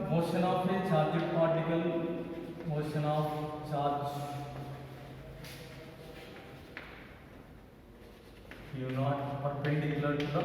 motion of a charged particle, motion of charge u naught perpendicular to the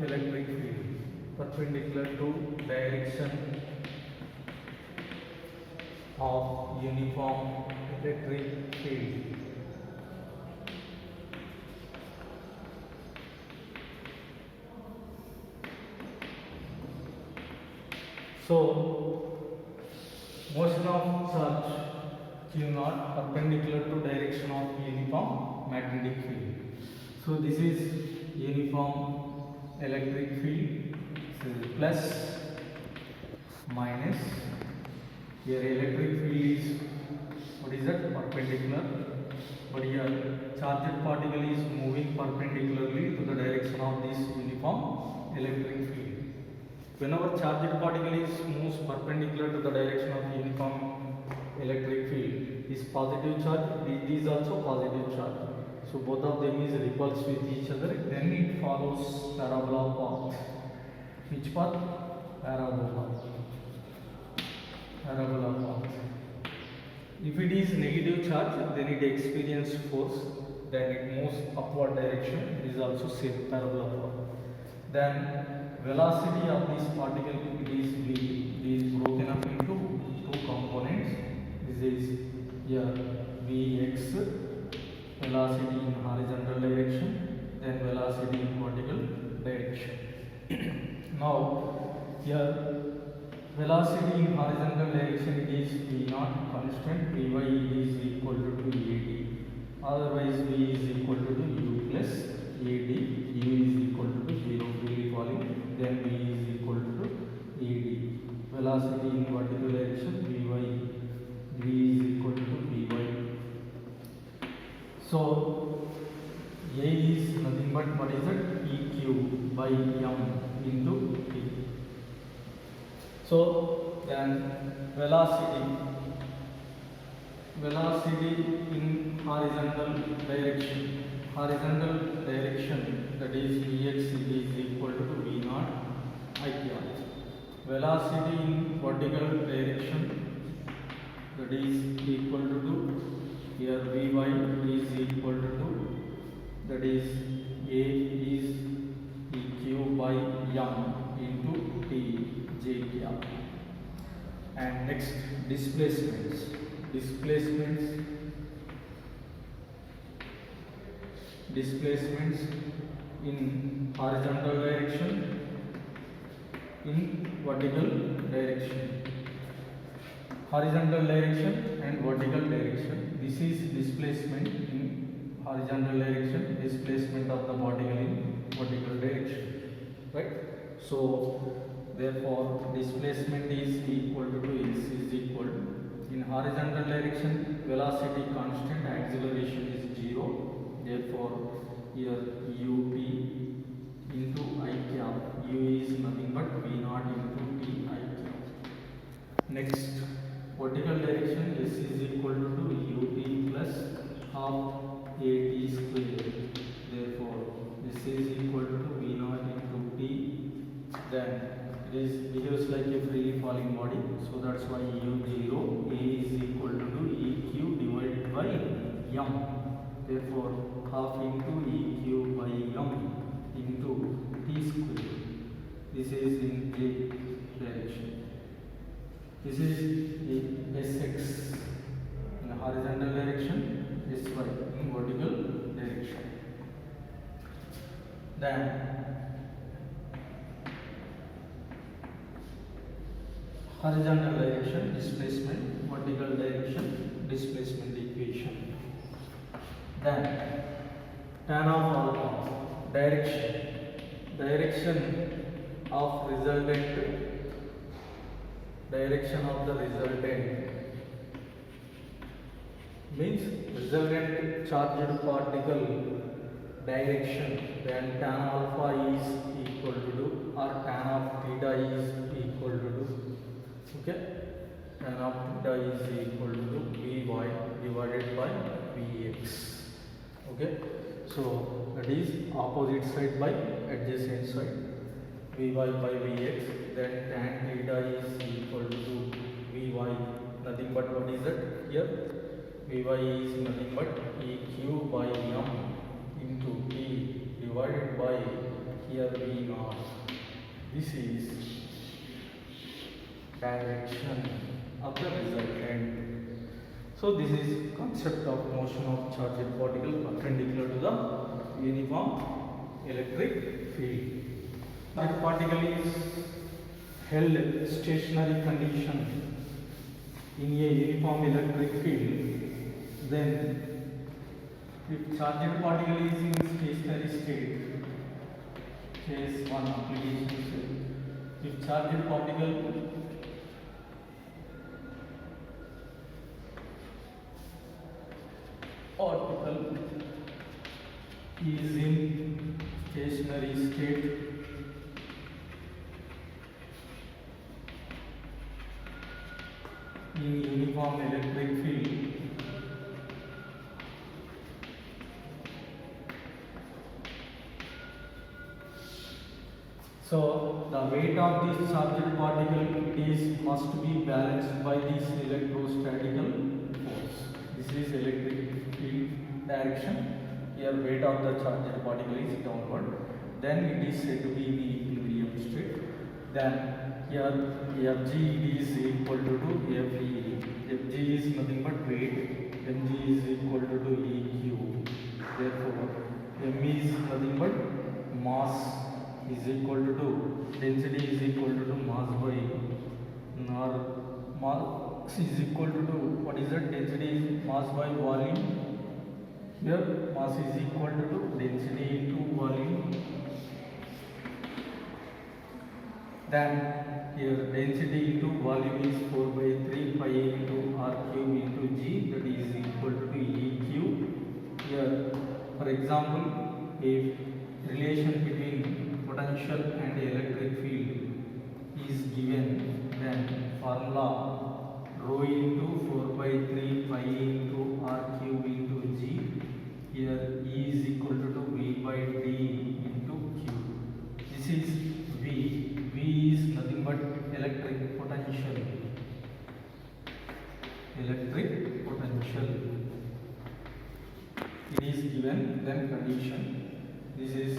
electric field, perpendicular to direction of uniform electric field. So motion of charge q naught perpendicular to direction of uniform magnetic field. So this is uniform electric field. So plus minus. Here electric field is, what is that, perpendicular, but here charged particle is moving perpendicularly to the direction of this uniform electric field. Whenever charged particle is moves perpendicular to the direction of uniform electric field, is positive charge, this is also positive charge. So both of them is repulsed with each other, then it follows parabola path. Which path? Parabola path. If it is negative charge, then it experiences force, then it moves upward direction. It is also same parabola path. Then velocity of this particle, it is broken up into two components. This is here Vx, velocity in horizontal direction, then velocity in vertical direction. Now here velocity in horizontal direction, it is v naught constant, vy is equal to ad, otherwise v is equal to u plus ad, u is equal to 0 freely falling, then v is equal to ad. Velocity in vertical direction, v is equal to vy. So a is nothing but what is it, eq by m into t. So then velocity in horizontal direction, that is Vx is equal to v naught I cap. Velocity in vertical direction, that is equal to here Vy is equal to, that is A is eq by m into t j cap. And next displacements in horizontal direction, in vertical direction, horizontal direction and vertical direction. This is displacement in horizontal direction, displacement of the particle in vertical direction, right? So therefore displacement is equal to s is equal, in horizontal direction velocity constant, acceleration is 0, therefore here up into I cap, u is nothing but v naught into t I cap. Next vertical direction, s is equal to ut plus half at square, therefore this is equal to v naught into t. Then it behaves like a freely falling body, so that's why u0, a is equal to eq divided by m, therefore half into eq by m into t square. This is in j direction. This is sx in horizontal direction, sy in vertical direction. Then horizontal direction displacement, vertical direction displacement equation. Then tan of alpha, direction of the resultant means resultant charged particle direction, then tan alpha is equal to or tan of theta is equal to, okay, tan of theta is equal to Vy divided by Vx, okay. So that is opposite side by adjacent side, Vy by Vx, then tan theta is equal to Vy, nothing but what is that here? Vy is nothing but Eq by m into T divided by here V naught. This is direction of the resultant. So this is concept of motion of charged particle perpendicular to the uniform electric field. That particle is held stationary condition in a uniform electric field, then if charged particle is in stationary state, case one application, if charged particle is in stationary state in uniform electric field, so the weight of this charged particle must be balanced by this electrostatical force. This is electric field direction. Here weight of the charged particle is downward. Then it is said to be in equilibrium state. Then here Fg is equal to Fe. Fg is nothing but weight. Mg is equal to Eq. Therefore, M is nothing but mass is equal to density is equal to mass by mass is equal to what is that? Density is mass by volume. Here mass is equal to density into volume. Then here density into volume is 4 by 3 pi into r cube into g, that is equal to Eq. Here for example, if relation between potential and electric field is given, then formula rho into 4 by 3 pi into r cube into g. Here E is equal to V by D into Q. This is V. V is nothing but electric potential. Electric potential. It is given, then condition. This is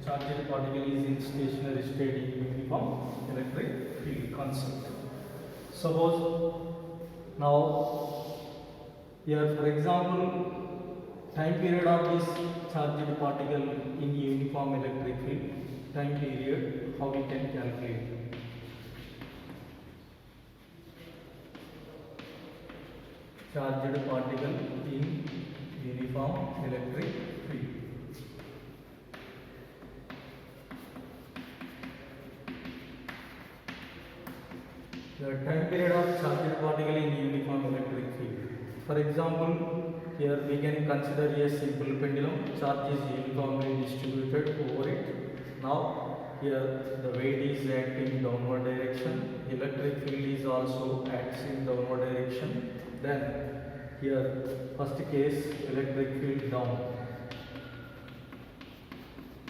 charged particle is in stationary state in uniform electric field concept. Suppose now here for example, time period of this charged particle in uniform electric field, time period, how we can calculate? Charged particle in uniform electric field. The time period of charged particle in uniform electric field. For example, here we can consider a simple pendulum. Charge is uniformly distributed over it. Now here the weight is acting downward direction. Electric field is also acts in downward direction. Then here first case, electric field down.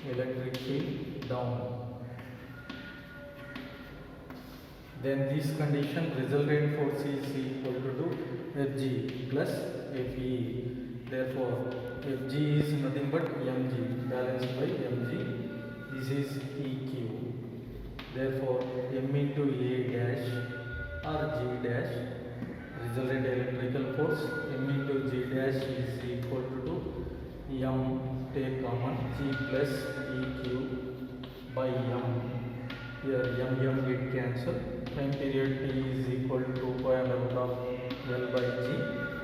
Electric field down. Then this condition resultant force is equal to Fg plus Fe. Therefore, Fg is nothing but mg, balanced by mg. This is Eq. Therefore, m into A dash or G dash, resultant electrical force, m into G dash is equal to m, take common, G plus Eq by m. Here m get cancelled. Time period T is equal to 2 pi under root of L by G,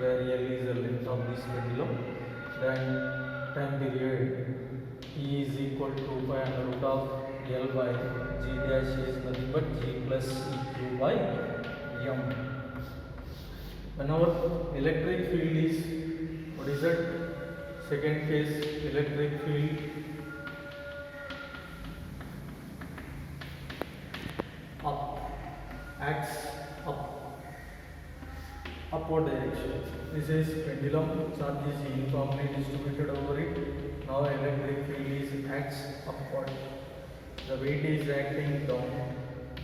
where L is the length of this pendulum. Then time period T is equal to 2 pi under root of L by G dash is nothing but G plus Eq by M. Whenever electric field is, what is that? Second case, electric field up, acts upward direction. This is pendulum, charge is uniformly distributed over it. Now electric field is acts upward. The weight is acting down.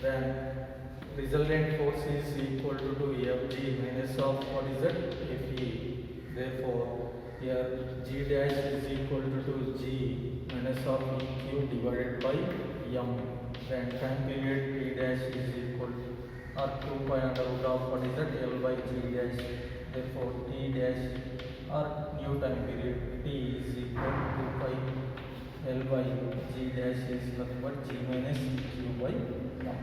Then resultant force is equal to Fg minus of what is that? Fe. Therefore, here G dash is equal to G minus of Eq divided by M. Then time period T dash is equal to or 2 pi under root of what is that? L by G dash. Therefore, T dash or new time period T is equal to 2 pi L by G dash is nothing but G minus Q by M.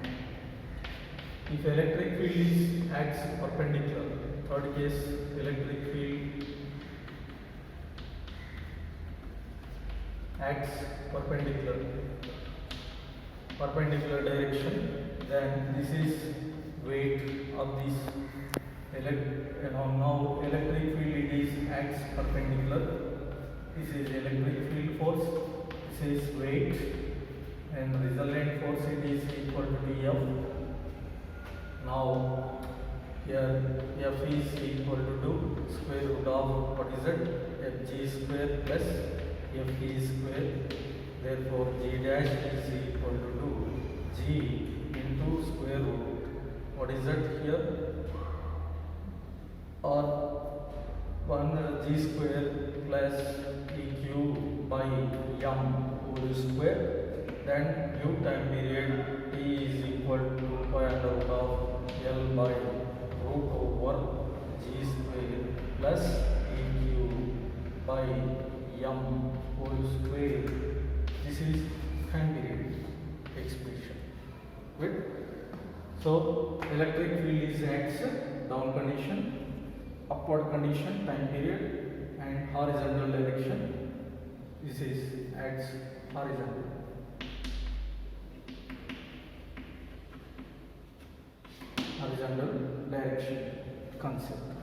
If electric field is acts perpendicular, third case, electric field acts perpendicular direction, then this is weight of this now electric field it is acts perpendicular. This is electric field force, this is weight, and resultant force it is equal to F. Now here F is equal to square root of what is it? Fg square plus Fe square. Therefore G dash is equal to G into square root. What is that here? Or 1 G square plus Eq by M whole square. Then new time period T is equal to pi under root of L by root over G square plus Eq by M whole square. This is time period expression. Good. So electric field is acts down condition, upward condition, time period, and horizontal direction. This is acts horizontal. Horizontal direction concept.